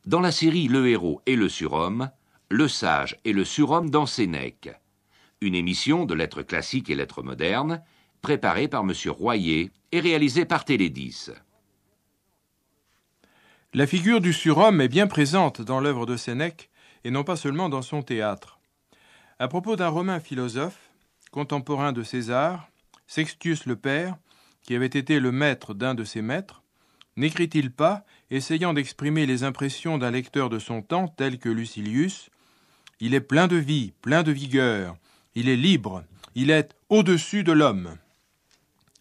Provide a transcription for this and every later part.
Dans la série Le héros et le surhomme, le sage et le surhomme dans Sénèque. Une émission de lettres classiques et lettres modernes, préparée par M. Royer et réalisée par Télé10. La figure du surhomme est bien présente dans l'œuvre de Sénèque, et non pas seulement dans son théâtre. À propos d'un Romain philosophe, contemporain de César, Sextius le Père, qui avait été le maître d'un de ses maîtres, n'écrit-il pas, essayant d'exprimer les impressions d'un lecteur de son temps tel que Lucilius, « Il est plein de vie, plein de vigueur, il est libre, il est au-dessus de l'homme ».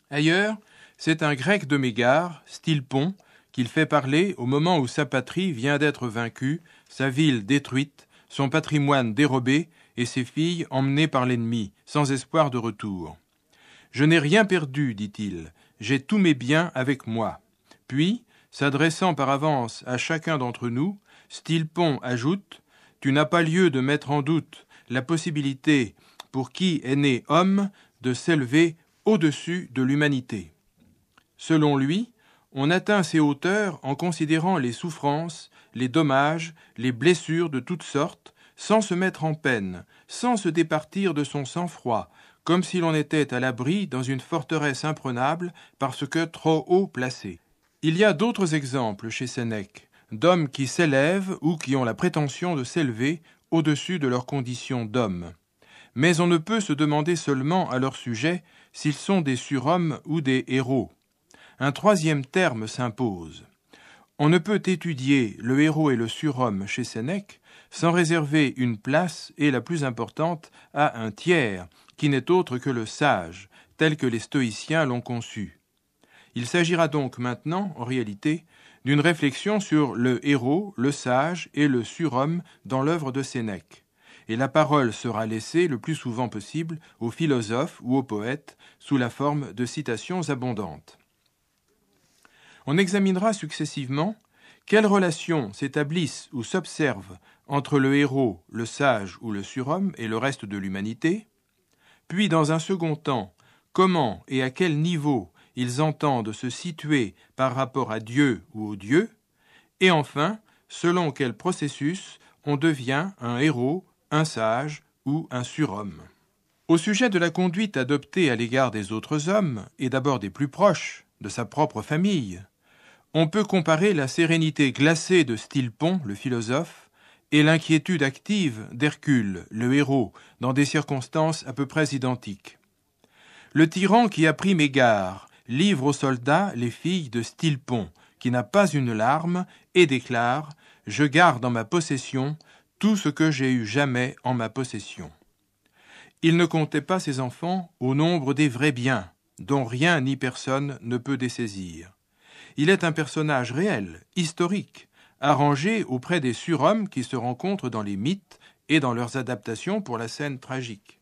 Ailleurs, c'est un grec de Mégare, Stilpon, qu'il fait parler au moment où sa patrie vient d'être vaincue, sa ville détruite, son patrimoine dérobé et ses filles emmenées par l'ennemi, sans espoir de retour. « Je n'ai rien perdu, dit-il, j'ai tous mes biens avec moi. » Puis, s'adressant par avance à chacun d'entre nous, Stilpon ajoute « Tu n'as pas lieu de mettre en doute la possibilité pour qui est né homme de s'élever au-dessus de l'humanité. » Selon lui, on atteint ces hauteurs en considérant les souffrances, les dommages, les blessures de toutes sortes, sans se mettre en peine, sans se départir de son sang-froid, comme si l'on était à l'abri dans une forteresse imprenable parce que trop haut placé. Il y a d'autres exemples chez Sénèque, d'hommes qui s'élèvent ou qui ont la prétention de s'élever au-dessus de leurs conditions d'hommes. Mais on ne peut se demander seulement à leur sujet s'ils sont des surhommes ou des héros. Un troisième terme s'impose. On ne peut étudier le héros et le surhomme chez Sénèque sans réserver une place, et la plus importante, à un tiers, qui n'est autre que le sage, tel que les stoïciens l'ont conçu. Il s'agira donc maintenant, en réalité, d'une réflexion sur le héros, le sage et le surhomme dans l'œuvre de Sénèque. Et la parole sera laissée le plus souvent possible aux philosophes ou aux poètes sous la forme de citations abondantes. On examinera successivement quelles relations s'établissent ou s'observent entre le héros, le sage ou le surhomme et le reste de l'humanité, puis dans un second temps, comment et à quel niveau ils entendent se situer par rapport à Dieu ou aux dieux, et enfin, selon quel processus on devient un héros, un sage ou un surhomme. Au sujet de la conduite adoptée à l'égard des autres hommes, et d'abord des plus proches, de sa propre famille, on peut comparer la sérénité glacée de Stilpon, le philosophe, et l'inquiétude active d'Hercule, le héros, dans des circonstances à peu près identiques. Le tyran qui a pris Mégare livre aux soldats les filles de Stilpon, qui n'a pas une larme, et déclare « Je garde en ma possession tout ce que j'ai eu jamais en ma possession. » Il ne comptait pas ses enfants au nombre des vrais biens, dont rien ni personne ne peut dessaisir. Il est un personnage réel, historique, arrangé auprès des surhommes qui se rencontrent dans les mythes et dans leurs adaptations pour la scène tragique.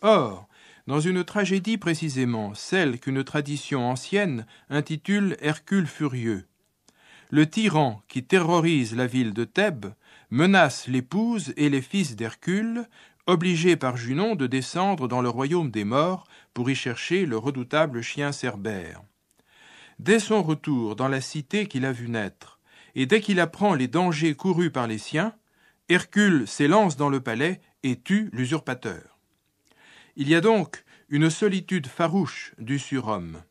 Or, dans une tragédie précisément, celle qu'une tradition ancienne intitule Hercule furieux, le tyran qui terrorise la ville de Thèbes menace l'épouse et les fils d'Hercule, obligés par Junon de descendre dans le royaume des morts pour y chercher le redoutable chien Cerbère. Dès son retour dans la cité qu'il a vu naître, et dès qu'il apprend les dangers courus par les siens, Hercule s'élance dans le palais et tue l'usurpateur. Il y a donc une solitude farouche du surhomme.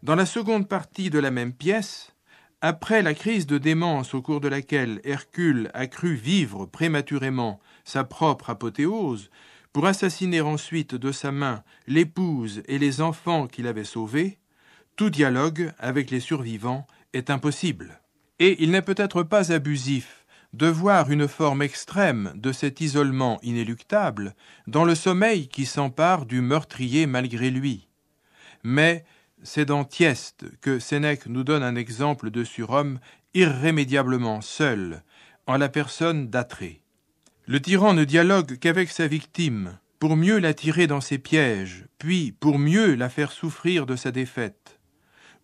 Dans la seconde partie de la même pièce, après la crise de démence au cours de laquelle Hercule a cru vivre prématurément sa propre apothéose, pour assassiner ensuite de sa main l'épouse et les enfants qu'il avait sauvés, tout dialogue avec les survivants est impossible. Et il n'est peut-être pas abusif de voir une forme extrême de cet isolement inéluctable dans le sommeil qui s'empare du meurtrier malgré lui. Mais c'est dans Thyeste que Sénèque nous donne un exemple de surhomme irrémédiablement seul, en la personne d'Atrée. Le tyran ne dialogue qu'avec sa victime, pour mieux la tirer dans ses pièges, puis pour mieux la faire souffrir de sa défaite.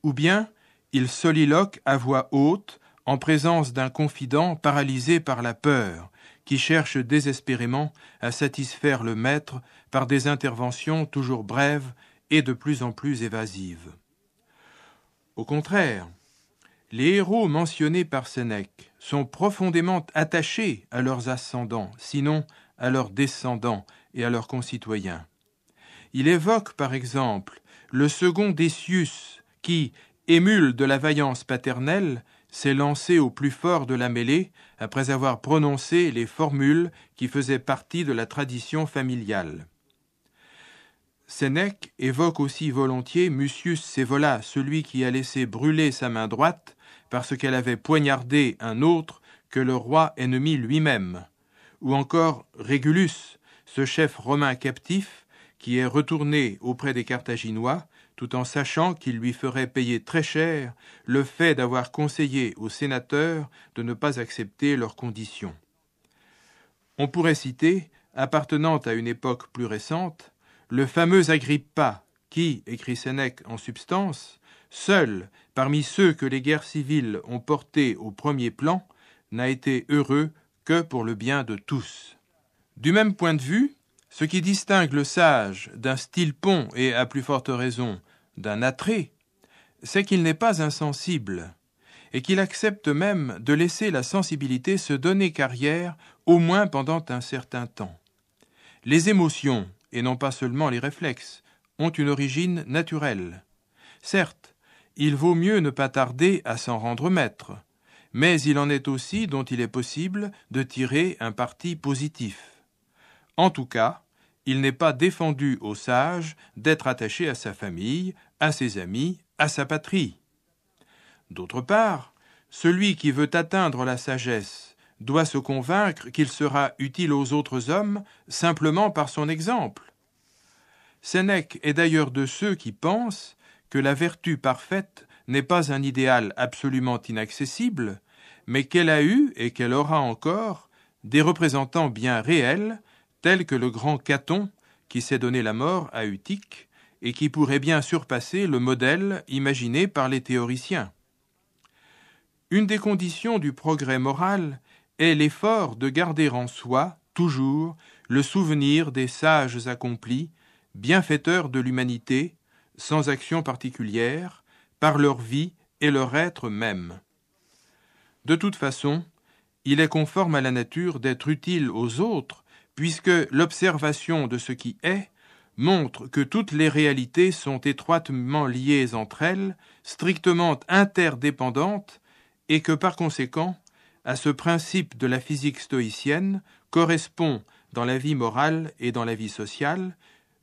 Ou bien, il soliloque à voix haute, en présence d'un confident paralysé par la peur, qui cherche désespérément à satisfaire le maître par des interventions toujours brèves et de plus en plus évasives. Au contraire, les héros mentionnés par Sénèque sont profondément attachés à leurs ascendants, sinon à leurs descendants et à leurs concitoyens. Il évoque, par exemple, le second Décius qui, émule de la vaillance paternelle, s'est lancé au plus fort de la mêlée après avoir prononcé les formules qui faisaient partie de la tradition familiale. Sénèque évoque aussi volontiers Mucius Scaevola, celui qui a laissé brûler sa main droite parce qu'elle avait poignardé un autre que le roi ennemi lui-même, ou encore Régulus, ce chef romain captif qui est retourné auprès des Carthaginois tout en sachant qu'il lui ferait payer très cher le fait d'avoir conseillé aux sénateurs de ne pas accepter leurs conditions. On pourrait citer, appartenant à une époque plus récente, le fameux Agrippa qui, écrit Sénèque en substance, seul parmi ceux que les guerres civiles ont portés au premier plan, n'a été heureux que pour le bien de tous. Du même point de vue, ce qui distingue le sage d'un Stilpon et, à plus forte raison, d'un Atrée, c'est qu'il n'est pas insensible et qu'il accepte même de laisser la sensibilité se donner carrière au moins pendant un certain temps. Les émotions, et non pas seulement les réflexes, ont une origine naturelle. Certes, il vaut mieux ne pas tarder à s'en rendre maître, mais il en est aussi dont il est possible de tirer un parti positif. En tout cas, il n'est pas défendu au sage d'être attaché à sa famille, à ses amis, à sa patrie. D'autre part, celui qui veut atteindre la sagesse doit se convaincre qu'il sera utile aux autres hommes simplement par son exemple. Sénèque est d'ailleurs de ceux qui pensent que la vertu parfaite n'est pas un idéal absolument inaccessible, mais qu'elle a eu et qu'elle aura encore des représentants bien réels, tels que le grand Caton, qui s'est donné la mort à Utique, et qui pourrait bien surpasser le modèle imaginé par les théoriciens. Une des conditions du progrès moral est l'effort de garder en soi, toujours, le souvenir des sages accomplis, bienfaiteurs de l'humanité, sans action particulière, par leur vie et leur être même. De toute façon, il est conforme à la nature d'être utile aux autres, puisque l'observation de ce qui est montre que toutes les réalités sont étroitement liées entre elles, strictement interdépendantes, et que par conséquent, à ce principe de la physique stoïcienne correspond dans la vie morale et dans la vie sociale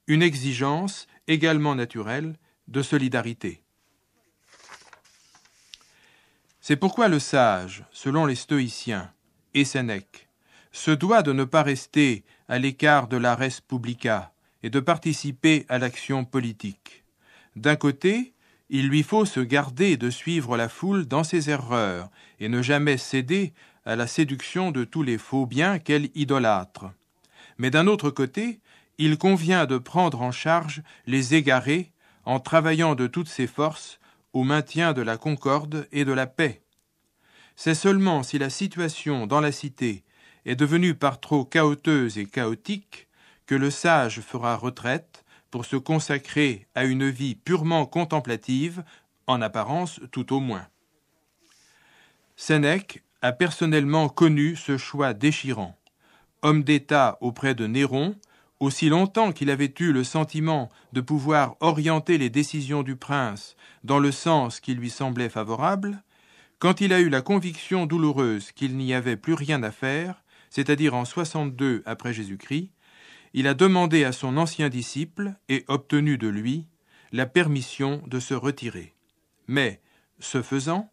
une exigence également naturelle de solidarité. C'est pourquoi le sage, selon les stoïciens, et Sénèque, se doit de ne pas rester à l'écart de la res publica et de participer à l'action politique. D'un côté, il lui faut se garder de suivre la foule dans ses erreurs et ne jamais céder à la séduction de tous les faux biens qu'elle idolâtre. Mais d'un autre côté, il convient de prendre en charge les égarés en travaillant de toutes ses forces au maintien de la concorde et de la paix. C'est seulement si la situation dans la cité est devenue par trop chaoteuse et chaotique que le sage fera retraite pour se consacrer à une vie purement contemplative, en apparence tout au moins. Sénèque a personnellement connu ce choix déchirant. Homme d'État auprès de Néron, aussi longtemps qu'il avait eu le sentiment de pouvoir orienter les décisions du prince dans le sens qui lui semblait favorable, quand il a eu la conviction douloureuse qu'il n'y avait plus rien à faire, c'est-à-dire en 62 après Jésus-Christ, il a demandé à son ancien disciple, et obtenu de lui, la permission de se retirer. Mais, ce faisant,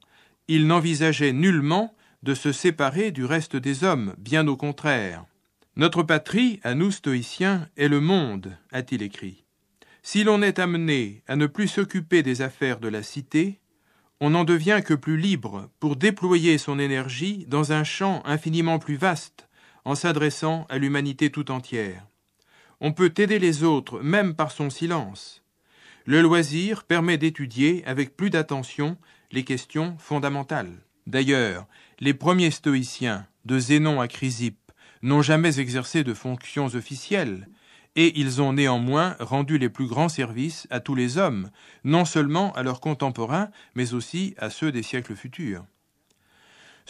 il n'envisageait nullement de se séparer du reste des hommes, bien au contraire. « Notre patrie, à nous stoïciens, est le monde », a-t-il écrit. Si l'on est amené à ne plus s'occuper des affaires de la cité, on n'en devient que plus libre pour déployer son énergie dans un champ infiniment plus vaste, en s'adressant à l'humanité tout entière. On peut aider les autres, même par son silence. Le loisir permet d'étudier avec plus d'attention les questions fondamentales. D'ailleurs, les premiers stoïciens, de Zénon à Chrysippe, n'ont jamais exercé de fonctions officielles, et ils ont néanmoins rendu les plus grands services à tous les hommes, non seulement à leurs contemporains, mais aussi à ceux des siècles futurs.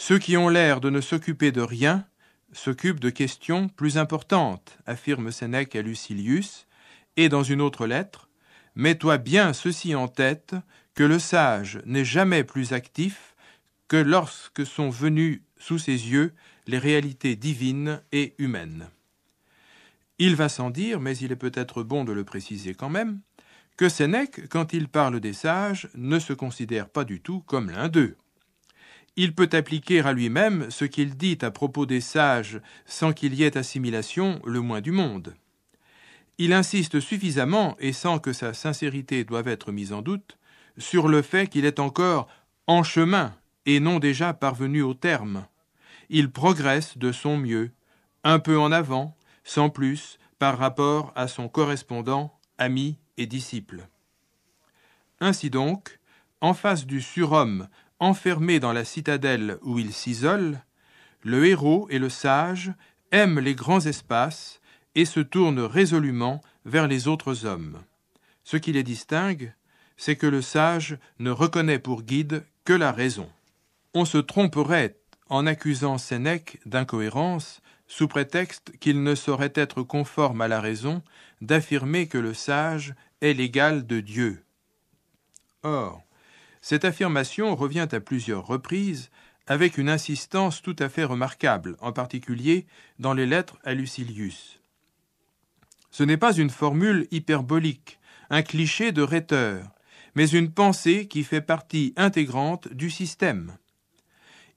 Ceux qui ont l'air de ne s'occuper de rien s'occupent de questions plus importantes, affirme Sénèque à Lucilius, et dans une autre lettre, « Mets-toi bien ceci en tête, que le sage n'est jamais plus actif que lorsque sont venues sous ses yeux les réalités divines et humaines. » Il va sans dire, mais il est peut-être bon de le préciser quand même, que Sénèque, quand il parle des sages, ne se considère pas du tout comme l'un d'eux. Il peut appliquer à lui-même ce qu'il dit à propos des sages sans qu'il y ait assimilation le moins du monde. Il insiste suffisamment, et sans que sa sincérité doive être mise en doute, sur le fait qu'il est encore en chemin et non déjà parvenu au terme. Il progresse de son mieux, un peu en avant, sans plus, par rapport à son correspondant, ami et disciple. Ainsi donc, en face du surhomme enfermé dans la citadelle où il s'isole, le héros et le sage aiment les grands espaces et se tournent résolument vers les autres hommes. Ce qui les distingue, c'est que le sage ne reconnaît pour guide que la raison. On se tromperait en accusant Sénèque d'incohérence sous prétexte qu'il ne saurait être conforme à la raison d'affirmer que le sage est l'égal de Dieu. Or, cette affirmation revient à plusieurs reprises avec une insistance tout à fait remarquable, en particulier dans les lettres à Lucilius. Ce n'est pas une formule hyperbolique, un cliché de rhéteur, mais une pensée qui fait partie intégrante du système.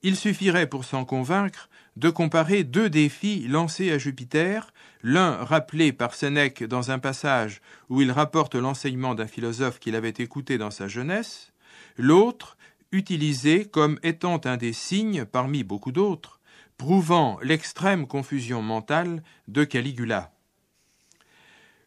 Il suffirait pour s'en convaincre de comparer deux défis lancés à Jupiter, l'un rappelé par Sénèque dans un passage où il rapporte l'enseignement d'un philosophe qu'il avait écouté dans sa jeunesse, l'autre utilisé comme étant un des signes, parmi beaucoup d'autres, prouvant l'extrême confusion mentale de Caligula.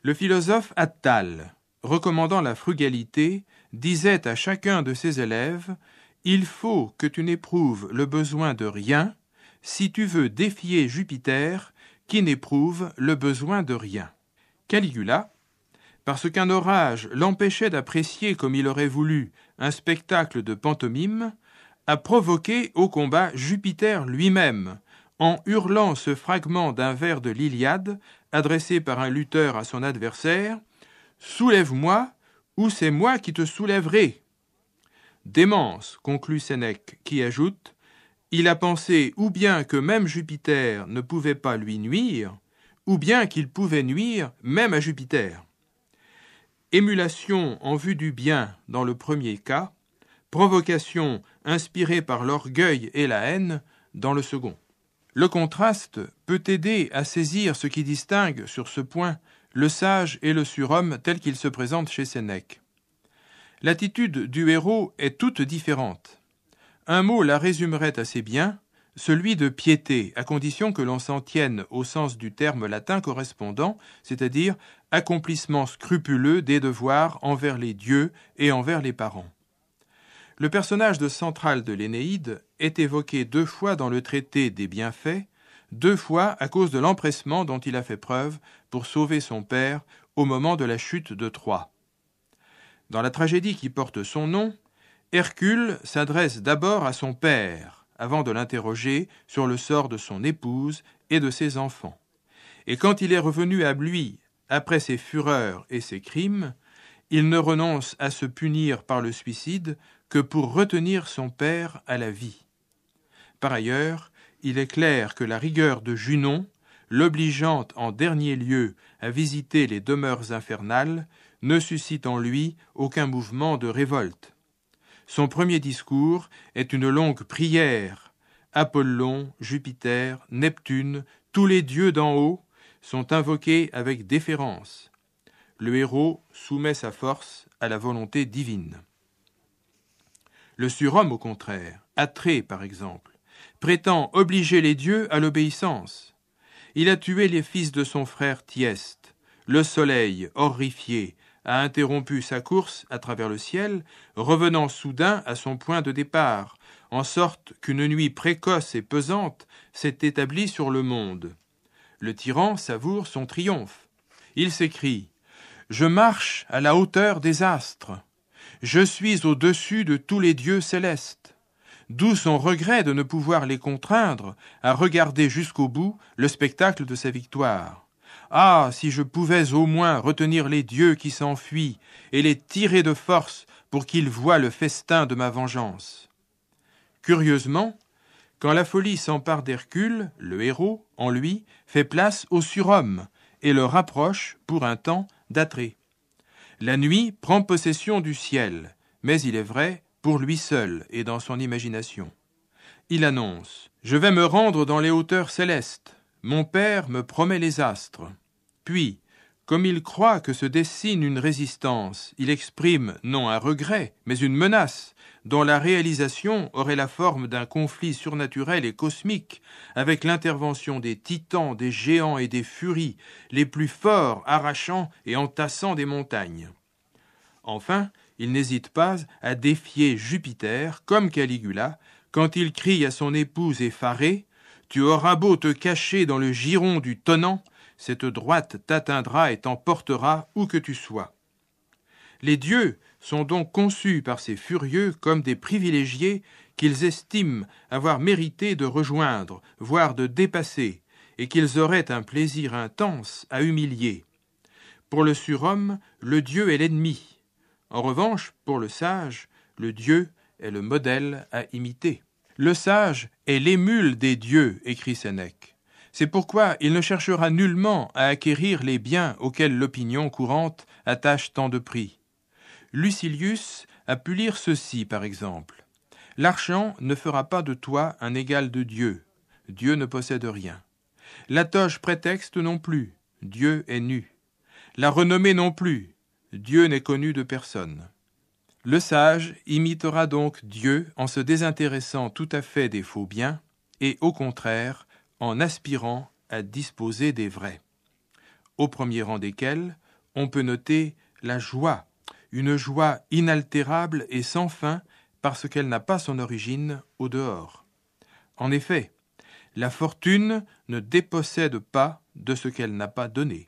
Le philosophe Attale, recommandant la frugalité, disait à chacun de ses élèves « Il faut que tu n'éprouves le besoin de rien si tu veux défier Jupiter qui n'éprouve le besoin de rien. » Caligula, parce qu'un orage l'empêchait d'apprécier comme il aurait voulu un spectacle de pantomime, a provoqué au combat Jupiter lui-même, en hurlant ce fragment d'un vers de l'Iliade, adressé par un lutteur à son adversaire, « Soulève-moi, ou c'est moi qui te soulèverai !» Démence, conclut Sénèque, qui ajoute « Il a pensé ou bien que même Jupiter ne pouvait pas lui nuire, ou bien qu'il pouvait nuire même à Jupiter. » Émulation en vue du bien dans le premier cas, provocation inspirée par l'orgueil et la haine dans le second. Le contraste peut aider à saisir ce qui distingue, sur ce point, le sage et le surhomme tel qu'ils se présentent chez Sénèque. L'attitude du héros est toute différente. Un mot la résumerait assez bien, celui de piété, à condition que l'on s'en tienne au sens du terme latin correspondant, c'est-à-dire accomplissement scrupuleux des devoirs envers les dieux et envers les parents. Le personnage central de l'Énéide est évoqué 2 fois dans le traité des bienfaits, 2 fois à cause de l'empressement dont il a fait preuve pour sauver son père au moment de la chute de Troie. Dans la tragédie qui porte son nom, Hercule s'adresse d'abord à son père, avant de l'interroger sur le sort de son épouse et de ses enfants. Et quand il est revenu à lui, après ses fureurs et ses crimes, il ne renonce à se punir par le suicide que pour retenir son père à la vie. Par ailleurs, il est clair que la rigueur de Junon, l'obligeant en dernier lieu à visiter les demeures infernales, ne suscite en lui aucun mouvement de révolte. Son premier discours est une longue prière. Apollon, Jupiter, Neptune, tous les dieux d'en haut sont invoqués avec déférence. Le héros soumet sa force à la volonté divine. Le surhomme, au contraire, Atrée par exemple, prétend obliger les dieux à l'obéissance. Il a tué les fils de son frère Thyeste. Le soleil, horrifié, a interrompu sa course à travers le ciel, revenant soudain à son point de départ, en sorte qu'une nuit précoce et pesante s'est établie sur le monde. Le tyran savoure son triomphe. Il s'écrie « Je marche à la hauteur des astres. Je suis au-dessus de tous les dieux célestes. d'où son regret de ne pouvoir les contraindre à regarder jusqu'au bout le spectacle de sa victoire. Ah, si je pouvais au moins retenir les dieux qui s'enfuient et les tirer de force pour qu'ils voient le festin de ma vengeance. Curieusement, quand la folie s'empare d'Hercule, le héros, en lui, fait place au surhomme et le rapproche, pour un temps, d'Atrée. La nuit prend possession du ciel, mais il est vrai, pour lui seul et dans son imagination. Il annonce « Je vais me rendre dans les hauteurs célestes. Mon père me promet les astres. » Puis, comme il croit que se dessine une résistance, il exprime non un regret, mais une menace, dont la réalisation aurait la forme d'un conflit surnaturel et cosmique, avec l'intervention des titans, des géants et des furies, les plus forts arrachant et entassant des montagnes. Enfin, il n'hésite pas à défier Jupiter, comme Caligula, quand il crie à son épouse effarée « Tu auras beau te cacher dans le giron du tonnant, cette droite t'atteindra et t'emportera où que tu sois. » Les dieux sont donc conçus par ces furieux comme des privilégiés qu'ils estiment avoir mérité de rejoindre, voire de dépasser, et qu'ils auraient un plaisir intense à humilier. Pour le surhomme, le dieu est l'ennemi. En revanche, pour le sage, le dieu est le modèle à imiter. Le sage est l'émule des dieux, écrit Sénèque. C'est pourquoi il ne cherchera nullement à acquérir les biens auxquels l'opinion courante attache tant de prix. Lucilius a pu lire ceci, par exemple. « L'argent ne fera pas de toi un égal de Dieu. Dieu ne possède rien. La toge prétexte non plus. Dieu est nu. La renommée non plus. Dieu n'est connu de personne. » Le sage imitera donc Dieu en se désintéressant tout à fait des faux biens et, au contraire, en aspirant à disposer des vrais. Au premier rang desquels, on peut noter la joie, une joie inaltérable et sans fin parce qu'elle n'a pas son origine au dehors. En effet, la fortune ne dépossède pas de ce qu'elle n'a pas donné.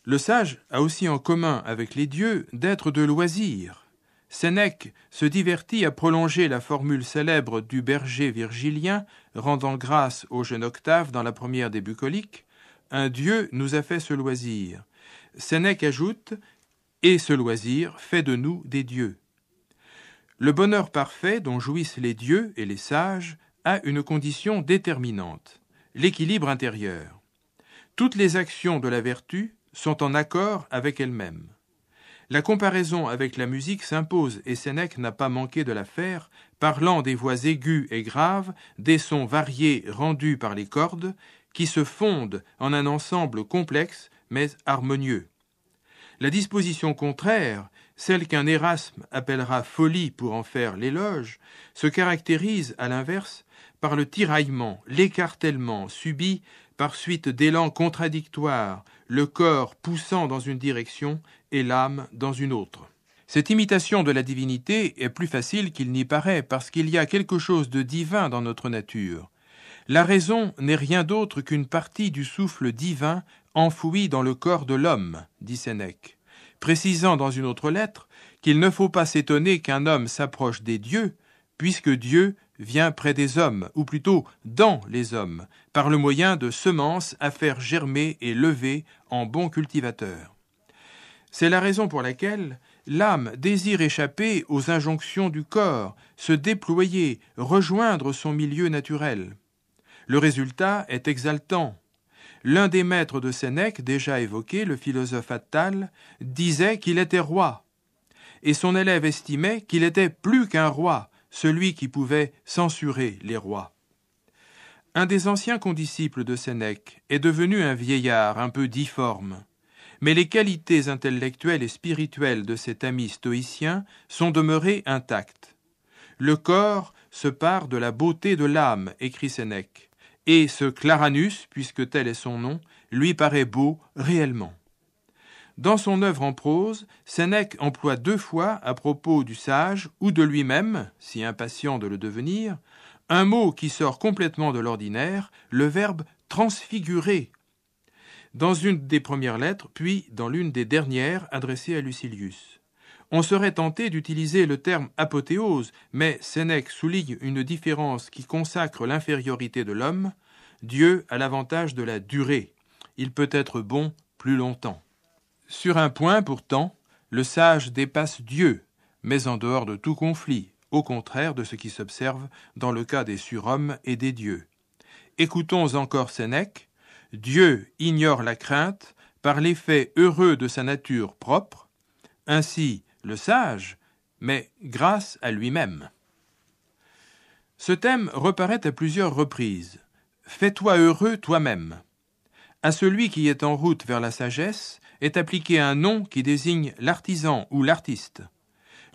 Le sage a aussi en commun avec les dieux d'être de loisir. Sénèque se divertit à prolonger la formule célèbre du berger virgilien, rendant grâce au jeune Octave dans la première des Bucoliques. « Un dieu nous a fait ce loisir. » Sénèque ajoute « Et ce loisir fait de nous des dieux. » Le bonheur parfait dont jouissent les dieux et les sages a une condition déterminante, l'équilibre intérieur. Toutes les actions de la vertu sont en accord avec elles-mêmes. La comparaison avec la musique s'impose et Sénèque n'a pas manqué de la faire, parlant des voix aiguës et graves, des sons variés rendus par les cordes, qui se fondent en un ensemble complexe mais harmonieux. La disposition contraire, celle qu'un Érasme appellera folie pour en faire l'éloge, se caractérise, à l'inverse, par le tiraillement, l'écartèlement subi par suite d'élans contradictoires, le corps poussant dans une direction et l'âme dans une autre. Cette imitation de la divinité est plus facile qu'il n'y paraît parce qu'il y a quelque chose de divin dans notre nature. La raison n'est rien d'autre qu'une partie du souffle divin enfoui dans le corps de l'homme, dit Sénèque, précisant dans une autre lettre qu'il ne faut pas s'étonner qu'un homme s'approche des dieux, puisque Dieu vient près des hommes, ou plutôt dans les hommes, par le moyen de semences à faire germer et lever en bons cultivateurs. C'est la raison pour laquelle l'âme désire échapper aux injonctions du corps, se déployer, rejoindre son milieu naturel. Le résultat est exaltant. L'un des maîtres de Sénèque, déjà évoqué, le philosophe Attale, disait qu'il était roi, et son élève estimait qu'il était plus qu'un roi, celui qui pouvait censurer les rois. Un des anciens condisciples de Sénèque est devenu un vieillard un peu difforme, mais les qualités intellectuelles et spirituelles de cet ami stoïcien sont demeurées intactes. Le corps se pare de la beauté de l'âme, écrit Sénèque, et ce Claranus, puisque tel est son nom, lui paraît beau réellement. Dans son œuvre en prose, Sénèque emploie 2 fois, à propos du sage ou de lui-même, si impatient de le devenir, un mot qui sort complètement de l'ordinaire, le verbe « transfigurer », dans une des premières lettres, puis dans l'une des dernières adressées à Lucilius. On serait tenté d'utiliser le terme apothéose, mais Sénèque souligne une différence qui consacre l'infériorité de l'homme. Dieu a l'avantage de la durée. Il peut être bon plus longtemps. Sur un point, pourtant, le sage dépasse Dieu, mais en dehors de tout conflit, au contraire de ce qui s'observe dans le cas des surhommes et des dieux. Écoutons encore Sénèque. Dieu ignore la crainte par l'effet heureux de sa nature propre, ainsi le sage, mais grâce à lui-même. Ce thème reparaît à plusieurs reprises. Fais-toi heureux toi-même. À celui qui est en route vers la sagesse est appliqué un nom qui désigne l'artisan ou l'artiste.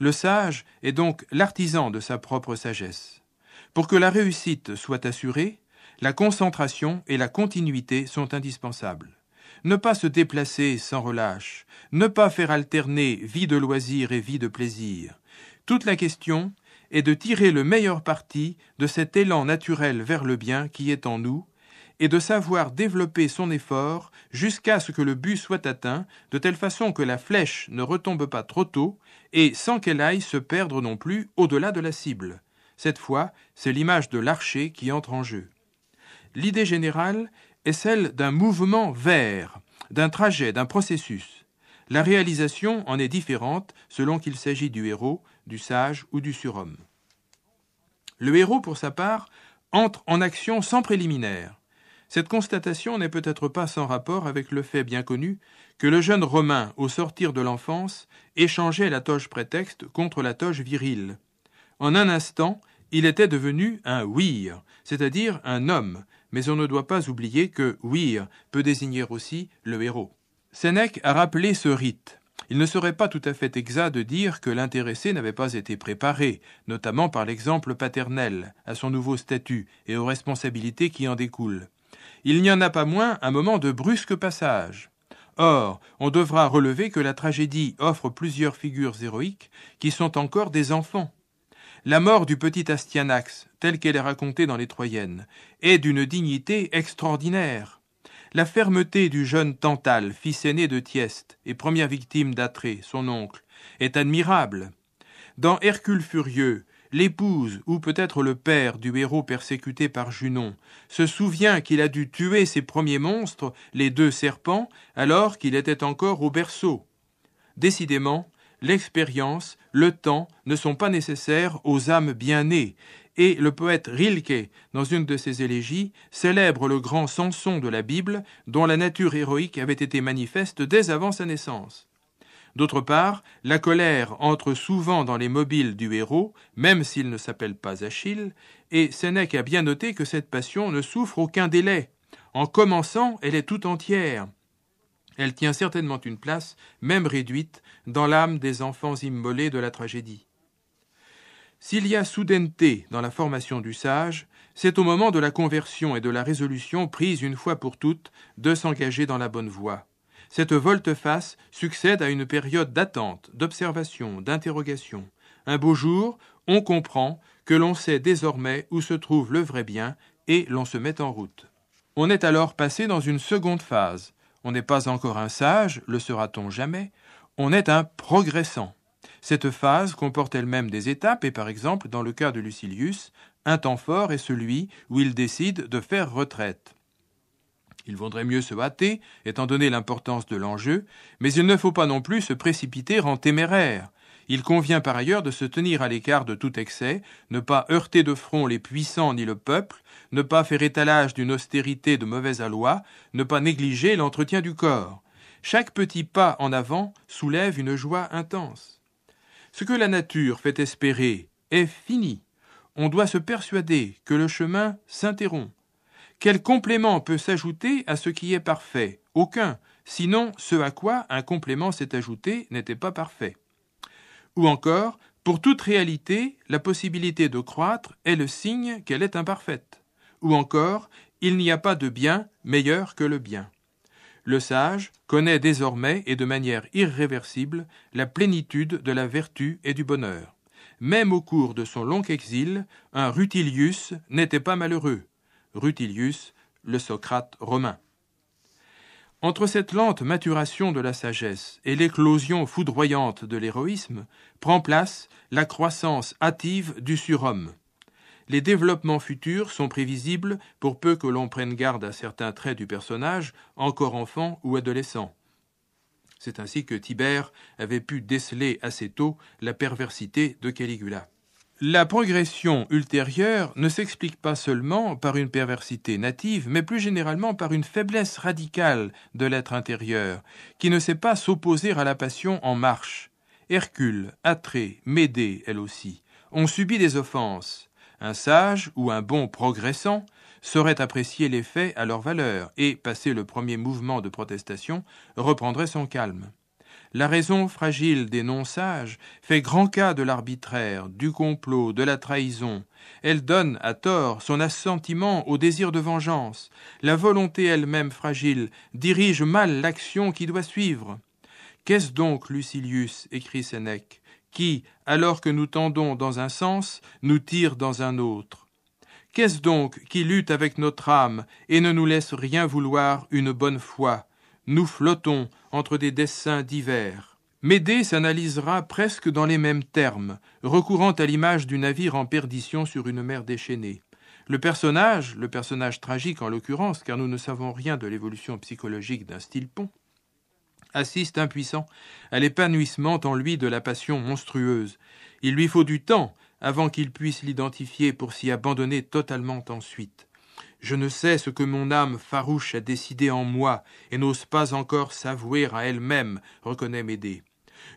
Le sage est donc l'artisan de sa propre sagesse. Pour que la réussite soit assurée, la concentration et la continuité sont indispensables. Ne pas se déplacer sans relâche, ne pas faire alterner vie de loisir et vie de plaisir. Toute la question est de tirer le meilleur parti de cet élan naturel vers le bien qui est en nous et de savoir développer son effort jusqu'à ce que le but soit atteint, de telle façon que la flèche ne retombe pas trop tôt et sans qu'elle aille se perdre non plus au-delà de la cible. Cette fois, c'est l'image de l'archer qui entre en jeu. L'idée générale est celle d'un mouvement vers, d'un trajet, d'un processus. La réalisation en est différente selon qu'il s'agit du héros, du sage ou du surhomme. Le héros, pour sa part, entre en action sans préliminaire. Cette constatation n'est peut-être pas sans rapport avec le fait bien connu que le jeune Romain, au sortir de l'enfance, échangeait la toge prétexte contre la toge virile. En un instant, il était devenu un vir, c'est-à-dire un homme, mais on ne doit pas oublier que vir peut désigner aussi le héros. Sénèque a rappelé ce rite. Il ne serait pas tout à fait exact de dire que l'intéressé n'avait pas été préparé, notamment par l'exemple paternel, à son nouveau statut et aux responsabilités qui en découlent. Il n'y en a pas moins un moment de brusque passage. Or, on devra relever que la tragédie offre plusieurs figures héroïques qui sont encore des enfants. La mort du petit Astyanax, telle qu'elle est racontée dans les Troyennes, est d'une dignité extraordinaire. La fermeté du jeune Tantale, fils aîné de Thyeste et première victime d'Atrée, son oncle, est admirable. Dans Hercule furieux, l'épouse, ou peut-être le père du héros persécuté par Junon, se souvient qu'il a dû tuer ses premiers monstres, les 2 serpents, alors qu'il était encore au berceau. Décidément, l'expérience, le temps ne sont pas nécessaires aux âmes bien nées, et le poète Rilke, dans une de ses élégies, célèbre le grand Samson de la Bible, dont la nature héroïque avait été manifeste dès avant sa naissance. D'autre part, la colère entre souvent dans les mobiles du héros, même s'il ne s'appelle pas Achille, et Sénèque a bien noté que cette passion ne souffre aucun délai. En commençant, elle est tout entière. Elle tient certainement une place, même réduite, dans l'âme des enfants immolés de la tragédie. S'il y a soudaineté dans la formation du sage, c'est au moment de la conversion et de la résolution prise une fois pour toutes de s'engager dans la bonne voie. Cette volte-face succède à une période d'attente, d'observation, d'interrogation. Un beau jour, on comprend que l'on sait désormais où se trouve le vrai bien et l'on se met en route. On est alors passé dans une seconde phase. On n'est pas encore un sage, le sera-t-on jamais, on est un progressant. Cette phase comporte elle-même des étapes et par exemple, dans le cas de Lucilius, un temps fort est celui où il décide de faire retraite. Il vaudrait mieux se hâter, étant donné l'importance de l'enjeu, mais il ne faut pas non plus se précipiter en téméraire. Il convient par ailleurs de se tenir à l'écart de tout excès, ne pas heurter de front les puissants ni le peuple, ne pas faire étalage d'une austérité de mauvaise aloi, ne pas négliger l'entretien du corps. Chaque petit pas en avant soulève une joie intense. Ce que la nature fait espérer est fini. On doit se persuader que le chemin s'interrompt. Quel complément peut s'ajouter à ce qui est parfait? Aucun, sinon ce à quoi un complément s'est ajouté n'était pas parfait. Ou encore, pour toute réalité, la possibilité de croître est le signe qu'elle est imparfaite. Ou encore, il n'y a pas de bien meilleur que le bien. Le sage connaît désormais et de manière irréversible la plénitude de la vertu et du bonheur. Même au cours de son long exil, un Rutilius n'était pas malheureux. Rutilius, le Socrate romain. Entre cette lente maturation de la sagesse et l'éclosion foudroyante de l'héroïsme, prend place la croissance hâtive du surhomme. Les développements futurs sont prévisibles pour peu que l'on prenne garde à certains traits du personnage, encore enfant ou adolescent. C'est ainsi que Tibère avait pu déceler assez tôt la perversité de Caligula. La progression ultérieure ne s'explique pas seulement par une perversité native, mais plus généralement par une faiblesse radicale de l'être intérieur, qui ne sait pas s'opposer à la passion en marche. Hercule, Atrée, Médée, elle aussi, ont subi des offenses. Un sage ou un bon progressant saurait apprécier les faits à leur valeur et, passé le premier mouvement de protestation, reprendrait son calme. La raison fragile des non-sages fait grand cas de l'arbitraire, du complot, de la trahison. Elle donne, à tort, son assentiment au désir de vengeance. La volonté elle-même fragile dirige mal l'action qui doit suivre. Qu'est-ce donc, Lucilius, écrit Sénèque, qui, alors que nous tendons dans un sens, nous tire dans un autre? Qu'est-ce donc qui lutte avec notre âme et ne nous laisse rien vouloir une bonne fois? Nous flottons entre des desseins divers. Médée s'analysera presque dans les mêmes termes, recourant à l'image du navire en perdition sur une mer déchaînée. Le personnage tragique en l'occurrence, car nous ne savons rien de l'évolution psychologique d'un Stilpon, assiste impuissant à l'épanouissement en lui de la passion monstrueuse. Il lui faut du temps avant qu'il puisse l'identifier pour s'y abandonner totalement ensuite. Je ne sais ce que mon âme farouche a décidé en moi et n'ose pas encore s'avouer à elle-même, reconnaît Médée.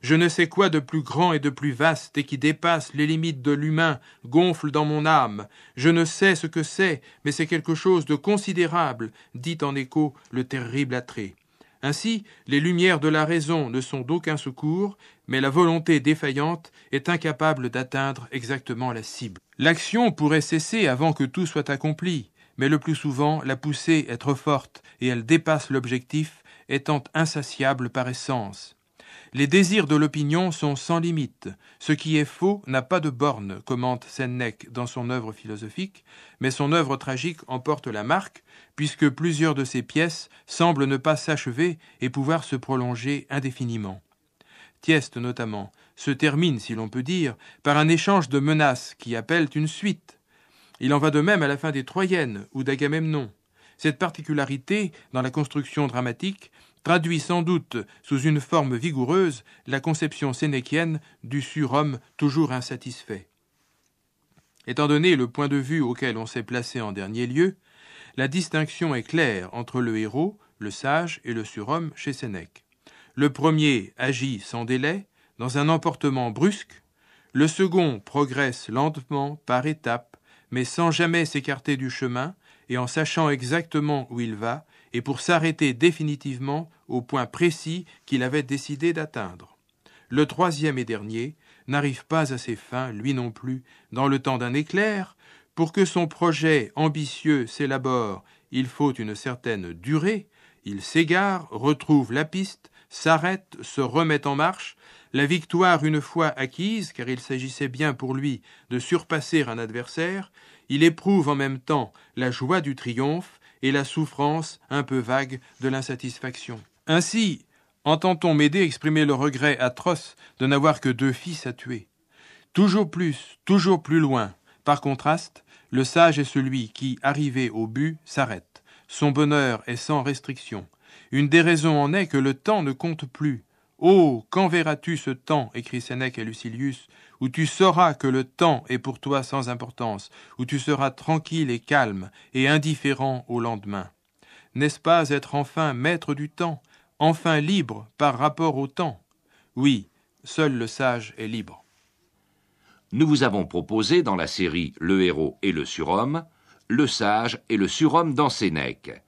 Je ne sais quoi de plus grand et de plus vaste et qui dépasse les limites de l'humain gonfle dans mon âme. Je ne sais ce que c'est, mais c'est quelque chose de considérable, dit en écho le terrible Atrée. Ainsi, les lumières de la raison ne sont d'aucun secours, mais la volonté défaillante est incapable d'atteindre exactement la cible. L'action pourrait cesser avant que tout soit accompli, mais le plus souvent, la poussée est trop forte et elle dépasse l'objectif, étant insatiable par essence. Les désirs de l'opinion sont sans limite. Ce qui est faux n'a pas de borne, commente Sénèque dans son œuvre philosophique, mais son œuvre tragique en porte la marque, puisque plusieurs de ses pièces semblent ne pas s'achever et pouvoir se prolonger indéfiniment. Tieste, notamment, se termine, si l'on peut dire, par un échange de menaces qui appellent une suite. Il en va de même à la fin des Troyennes ou d'Agamemnon. Cette particularité, dans la construction dramatique, traduit sans doute, sous une forme vigoureuse, la conception sénéchienne du surhomme toujours insatisfait. Étant donné le point de vue auquel on s'est placé en dernier lieu, la distinction est claire entre le héros, le sage et le surhomme chez Sénèque. Le premier agit sans délai, dans un emportement brusque, le second progresse lentement, par étapes, mais sans jamais s'écarter du chemin et en sachant exactement où il va, et pour s'arrêter définitivement au point précis qu'il avait décidé d'atteindre. Le troisième et dernier n'arrive pas à ses fins, lui non plus, dans le temps d'un éclair. Pour que son projet ambitieux s'élabore, il faut une certaine durée. Il s'égare, retrouve la piste, s'arrête, se remet en marche. La victoire une fois acquise, car il s'agissait bien pour lui de surpasser un adversaire, il éprouve en même temps la joie du triomphe et la souffrance un peu vague de l'insatisfaction. Ainsi, entend-on Médée exprimer le regret atroce de n'avoir que 2 fils à tuer. Toujours plus loin. Par contraste, le sage est celui qui, arrivé au but, s'arrête. Son bonheur est sans restriction. Une des raisons en est que le temps ne compte plus. « Oh, quand verras-tu ce temps, écrit Sénèque à Lucilius, où tu sauras que le temps est pour toi sans importance, où tu seras tranquille et calme et indifférent au lendemain. N'est-ce pas être enfin maître du temps, enfin libre par rapport au temps? Oui, seul le sage est libre. » Nous vous avons proposé dans la série Le héros et le surhomme, le sage et le surhomme dans Sénèque,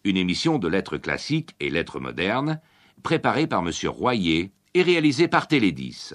une émission de lettres classiques et lettres modernes, préparée par M. Royer et réalisée par Télédis.